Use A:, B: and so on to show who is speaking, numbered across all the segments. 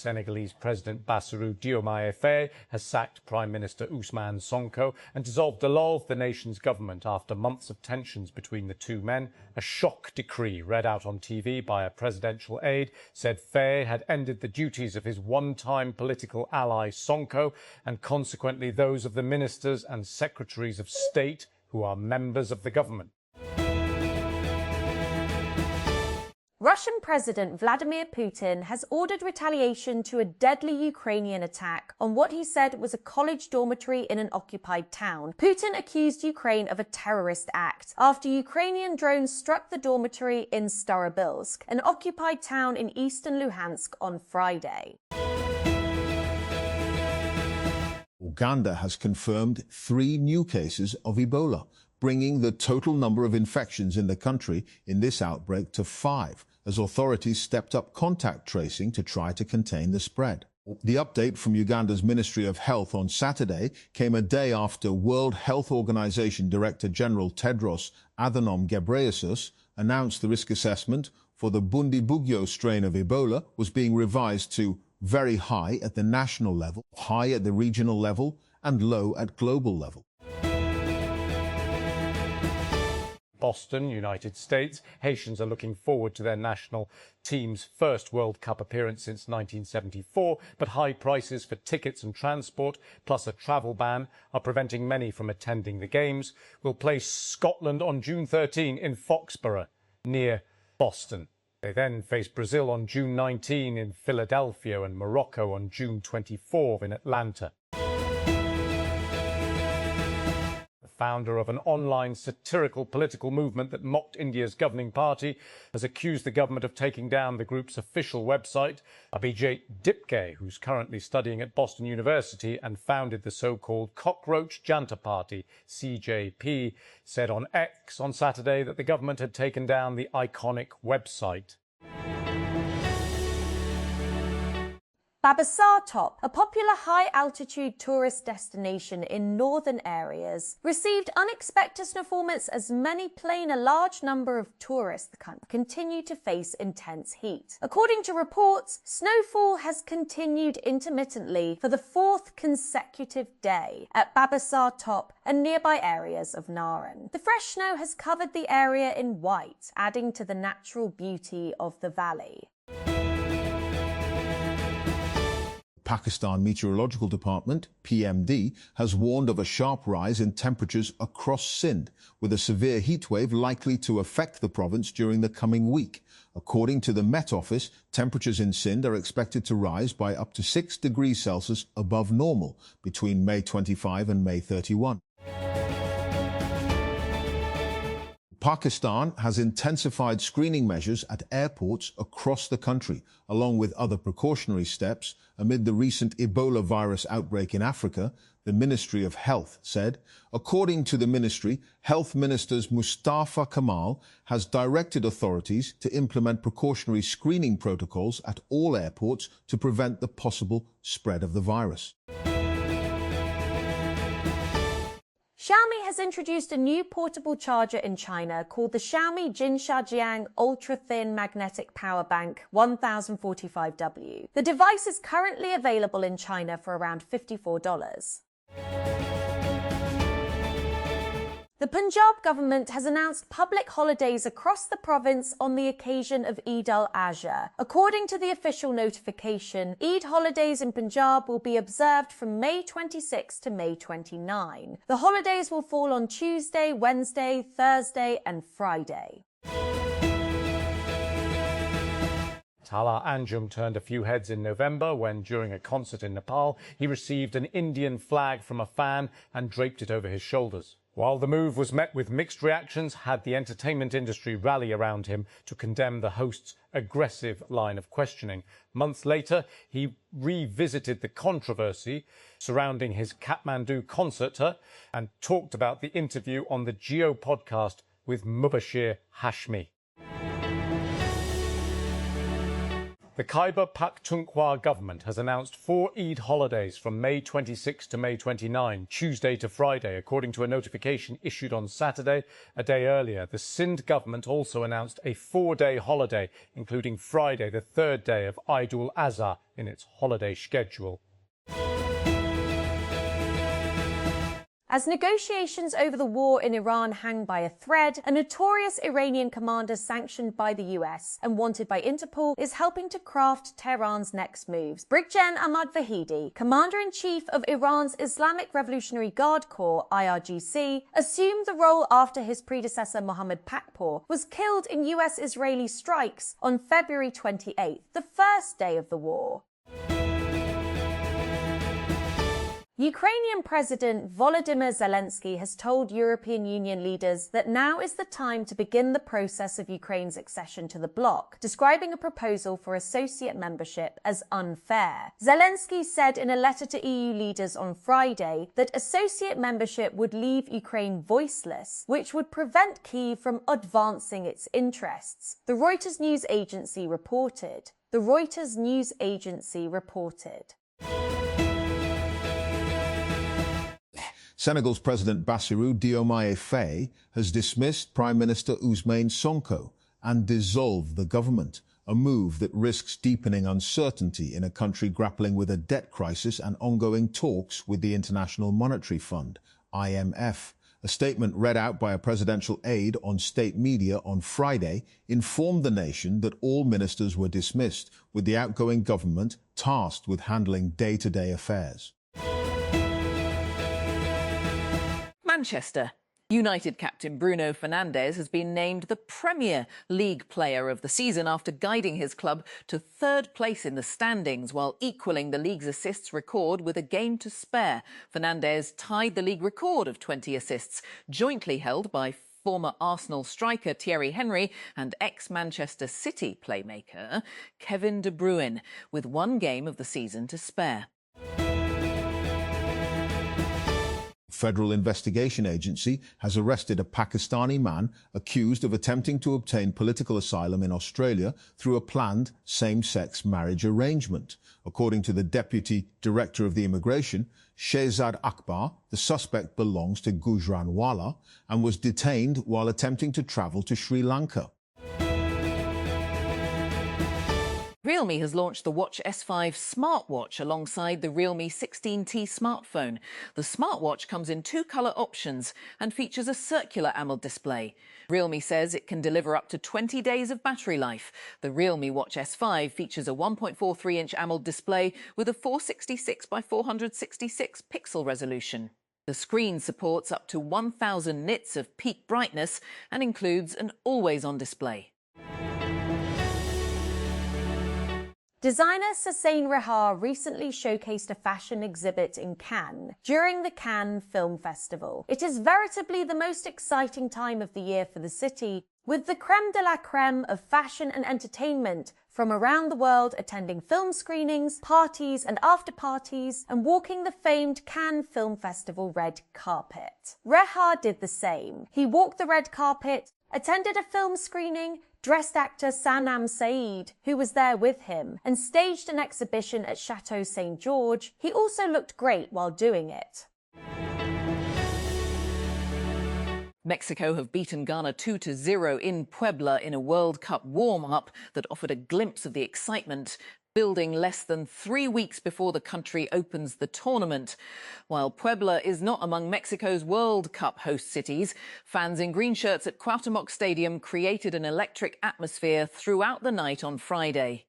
A: Senegalese President Bassirou Diomaye Faye has sacked Prime Minister Ousmane Sonko and dissolved the nation's government after months of tensions between the two men. A shock decree read out on TV by a presidential aide said Faye had ended the duties of his one-time political ally Sonko and consequently those of the ministers and secretaries of state who are members of the government.
B: Russian President Vladimir Putin has ordered retaliation to a deadly Ukrainian attack on what he said was a college dormitory in an occupied town. Putin accused Ukraine of a terrorist act after Ukrainian drones struck the dormitory in Starobilsk, an occupied town in eastern Luhansk, on Friday.
C: Uganda has confirmed 3 new cases of Ebola, bringing the total number of infections in the country in this outbreak to 5, as authorities stepped up contact tracing to try to contain the spread. The update from Uganda's Ministry of Health on Saturday came a day after World Health Organization Director General Tedros Adhanom Ghebreyesus announced the risk assessment for the Bundibugyo strain of Ebola was being revised to very high at the national level, high at the regional level, and low at global level.
A: Boston, United States. Haitians are looking forward to their national team's first World Cup appearance since 1974, but high prices for tickets and transport, plus a travel ban, are preventing many from attending the games. Will play Scotland on June 13 in Foxborough, near Boston. They then face Brazil on June 19 in Philadelphia and Morocco on June 24 in Atlanta. Founder of an online satirical political movement that mocked India's governing party, has accused the government of taking down the group's official website. Abhijit Dipke, who's currently studying at Boston University and founded the so-called Cockroach Janta Party, CJP, said on X on Saturday that the government had taken down the iconic website.
B: Babasar Top, a popular high-altitude tourist destination in northern areas, received unexpected snowfalls as many plane a large number of tourists continue to face intense heat. According to reports, snowfall has continued intermittently for the 4th consecutive day at Babasar Top and nearby areas of Naran. The fresh snow has covered the area in white, adding to the natural beauty of the valley.
C: Pakistan Meteorological Department, PMD, has warned of a sharp rise in temperatures across Sindh, with a severe heatwave likely to affect the province during the coming week. According to the Met Office, temperatures in Sindh are expected to rise by up to 6 degrees Celsius above normal between May 25 and May 31. Pakistan has intensified screening measures at airports across the country, along with other precautionary steps, amid the recent Ebola virus outbreak in Africa, the Ministry of Health said. According to the ministry, Health Minister Mustafa Kamal has directed authorities to implement precautionary screening protocols at all airports to prevent the possible spread of the virus.
B: Xiaomi has introduced a new portable charger in China called the Xiaomi Jinshajiang Ultra-Thin Magnetic Power Bank 1045W. The device is currently available in China for around $54. The Punjab government has announced public holidays across the province on the occasion of Eid al-Adha. According to the official notification, Eid holidays in Punjab will be observed from May 26 to May 29. The holidays will fall on Tuesday, Wednesday, Thursday and Friday.
A: Tala Anjum turned a few heads in November when, during a concert in Nepal, he received an Indian flag from a fan and draped it over his shoulders. While the move was met with mixed reactions, had the entertainment industry rally around him to condemn the host's aggressive line of questioning. Months later, he revisited the controversy surrounding his Kathmandu concert and talked about the interview on the Geo podcast with Mubashir Hashmi. The Khyber Pakhtunkhwa government has announced 4 Eid holidays from May 26 to May 29, Tuesday to Friday, according to a notification issued on Saturday, a day earlier. The Sindh government also announced a 4-day holiday, including Friday, the 3rd day of Eid ul-Azha, in its holiday schedule.
B: As negotiations over the war in Iran hang by a thread, a notorious Iranian commander sanctioned by the US and wanted by Interpol is helping to craft Tehran's next moves. Brigadier Ahmad Vahidi, Commander-in-Chief of Iran's Islamic Revolutionary Guard Corps, IRGC, assumed the role after his predecessor Mohammad Pakpour was killed in US-Israeli strikes on February 28th, the first day of the war. Ukrainian President Volodymyr Zelensky has told European Union leaders that now is the time to begin the process of Ukraine's accession to the bloc, describing a proposal for associate membership as unfair. Zelensky said in a letter to EU leaders on Friday that associate membership would leave Ukraine voiceless, which would prevent Kyiv from advancing its interests. The Reuters news agency reported.
C: Senegal's President Bassirou Diomaye Faye has dismissed Prime Minister Ousmane Sonko and dissolved the government, a move that risks deepening uncertainty in a country grappling with a debt crisis and ongoing talks with the International Monetary Fund, IMF. A statement read out by a presidential aide on state media on Friday informed the nation that all ministers were dismissed, with the outgoing government tasked with handling day-to-day affairs.
D: Manchester. United captain Bruno Fernandes has been named the Premier League Player of the season after guiding his club to 3rd place in the standings while equalling the league's assists record with a game to spare. Fernandes tied the league record of 20 assists, jointly held by former Arsenal striker Thierry Henry and ex-Manchester City playmaker Kevin De Bruyne, with 1 game of the season to spare.
C: Federal Investigation Agency has arrested a Pakistani man accused of attempting to obtain political asylum in Australia through a planned same-sex marriage arrangement. According to the Deputy Director of the Immigration, Shehzad Akbar, the suspect belongs to Gujranwala and was detained while attempting to travel to Sri Lanka.
D: Realme has launched the Watch S5 smartwatch alongside the Realme 16T smartphone. The smartwatch comes in 2 colour options and features a circular AMOLED display. Realme says it can deliver up to 20 days of battery life. The Realme Watch S5 features a 1.43-inch AMOLED display with a 466 by 466 pixel resolution. The screen supports up to 1,000 nits of peak brightness and includes an always-on display.
B: Designer Sassane Rehar recently showcased a fashion exhibit in Cannes during the Cannes Film Festival. It is veritably the most exciting time of the year for the city, with the creme de la creme of fashion and entertainment from around the world attending film screenings, parties and after-parties, and walking the famed Cannes Film Festival red carpet. Rehar did the same. He walked the red carpet, attended a film screening, dressed actor Sanam Saeed, who was there with him, and staged an exhibition at Chateau St. George. He also looked great while doing it.
D: Mexico have beaten Ghana 2-0 in Puebla in a World Cup warm-up that offered a glimpse of the excitement building less than 3 weeks before the country opens the tournament. While Puebla is not among Mexico's World Cup host cities, fans in green shirts at Cuauhtémoc Stadium created an electric atmosphere throughout the night on Friday.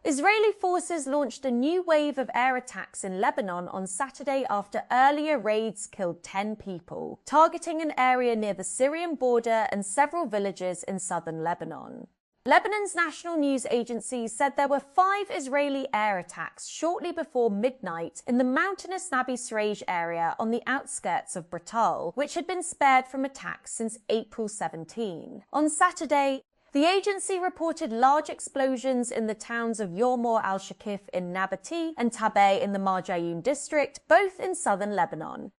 B: Israeli forces launched a new wave of air attacks in Lebanon on Saturday after earlier raids killed 10 people, targeting an area near the Syrian border and several villages in southern Lebanon. Lebanon's national news agency said there were 5 Israeli air attacks shortly before midnight in the mountainous Nabi Sreij area on the outskirts of Bratal, which had been spared from attacks since April 17. On Saturday, the agency reported large explosions in the towns of Yormor al-Shakif in Nabati and Tabeh in the Marjayoun district, both in southern Lebanon.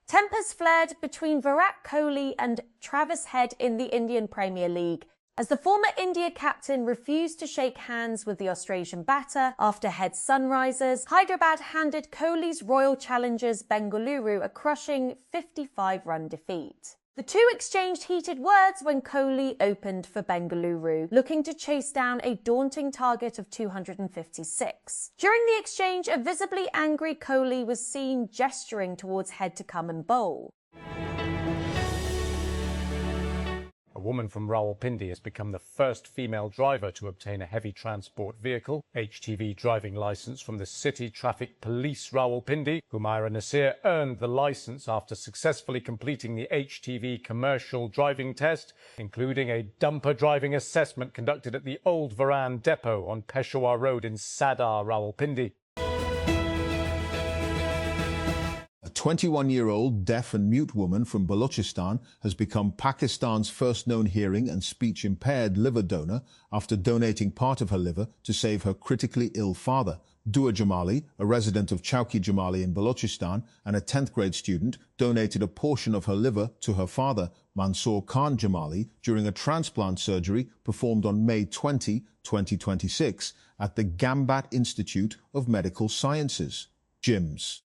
B: Tempers flared between Virat Kohli and Travis Head in the Indian Premier League, as the former India captain refused to shake hands with the Australian batter after Head's Sunrisers. Hyderabad handed Kohli's Royal Challengers Bengaluru a crushing 55-run defeat. The two exchanged heated words when Kohli opened for Bengaluru, looking to chase down a daunting target of 256. During the exchange, a visibly angry Kohli was seen gesturing towards Head to come and bowl.
A: A woman from Rawalpindi has become the first female driver to obtain a heavy transport vehicle HTV driving licence from the City Traffic Police Rawalpindi. Humaira Nasir earned the licence after successfully completing the HTV commercial driving test, including a dumper driving assessment conducted at the Old Varan Depot on Peshawar Road in Sadar, Rawalpindi.
C: A 21-year-old deaf and mute woman from Balochistan has become Pakistan's first known hearing and speech-impaired liver donor after donating part of her liver to save her critically ill father. Dua Jamali, a resident of Chowki Jamali in Balochistan and a 10th grade student, donated a portion of her liver to her father, Mansoor Khan Jamali, during a transplant surgery performed on May 20, 2026 at the Gambat Institute of Medical Sciences, GIMS.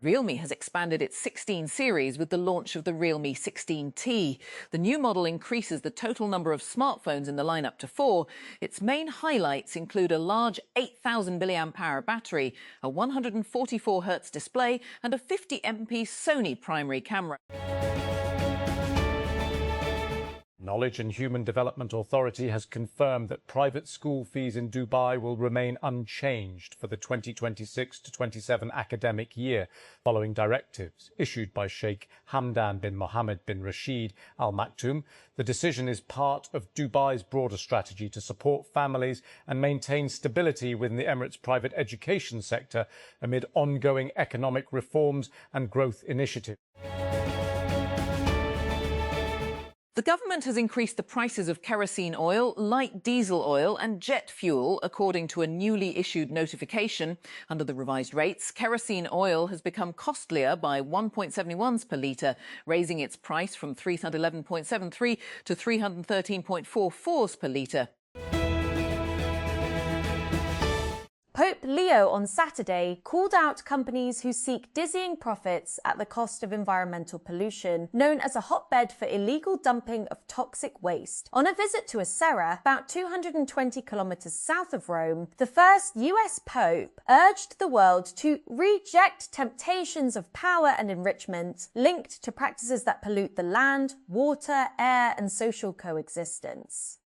D: Realme has expanded its 16 series with the launch of the Realme 16T. The new model increases the total number of smartphones in the lineup to 4. Its main highlights include a large 8,000 mAh battery, a 144Hz display, and a 50MP Sony primary camera.
A: Knowledge and Human Development Authority has confirmed that private school fees in Dubai will remain unchanged for the 2026-27 academic year, following directives issued by Sheikh Hamdan bin Mohammed bin Rashid Al Maktoum. The decision is part of Dubai's broader strategy to support families and maintain stability within the Emirates' private education sector amid ongoing economic reforms and growth initiatives.
D: The government has increased the prices of kerosene oil, light diesel oil and jet fuel, according to a newly issued notification. Under the revised rates, kerosene oil has become costlier by 1.71 per litre, raising its price from 311.73 to 313.44 per litre.
B: Pope Leo on Saturday called out companies who seek dizzying profits at the cost of environmental pollution, known as a hotbed for illegal dumping of toxic waste. On a visit to Acera, about 220 kilometers south of Rome, the first US Pope urged the world to reject temptations of power and enrichment linked to practices that pollute the land, water, air, and social coexistence.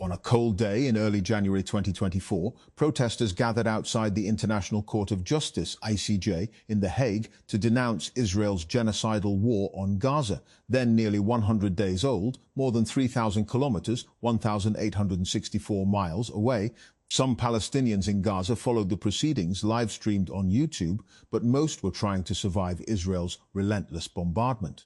C: On a cold day in early January 2024, protesters gathered outside the International Court of Justice, ICJ, in The Hague to denounce Israel's genocidal war on Gaza, then nearly 100 days old, more than 3,000 kilometers, 1,864 miles away. Some Palestinians in Gaza followed the proceedings live-streamed on YouTube, but most were trying to survive Israel's relentless bombardment.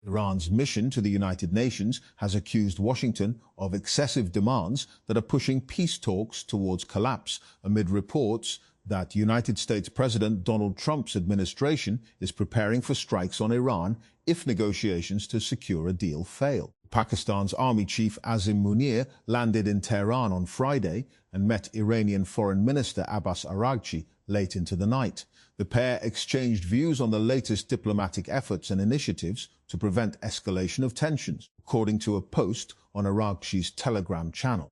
C: Iran's mission to the United Nations has accused Washington of excessive demands that are pushing peace talks towards collapse, amid reports that United States President Donald Trump's administration is preparing for strikes on Iran if negotiations to secure a deal fail. Pakistan's Army Chief Azim Munir landed in Tehran on Friday and met Iranian Foreign Minister Abbas Araghchi late into the night. The pair exchanged views on the latest diplomatic efforts and initiatives to prevent escalation of tensions, according to a post on Araghchi's Telegram channel.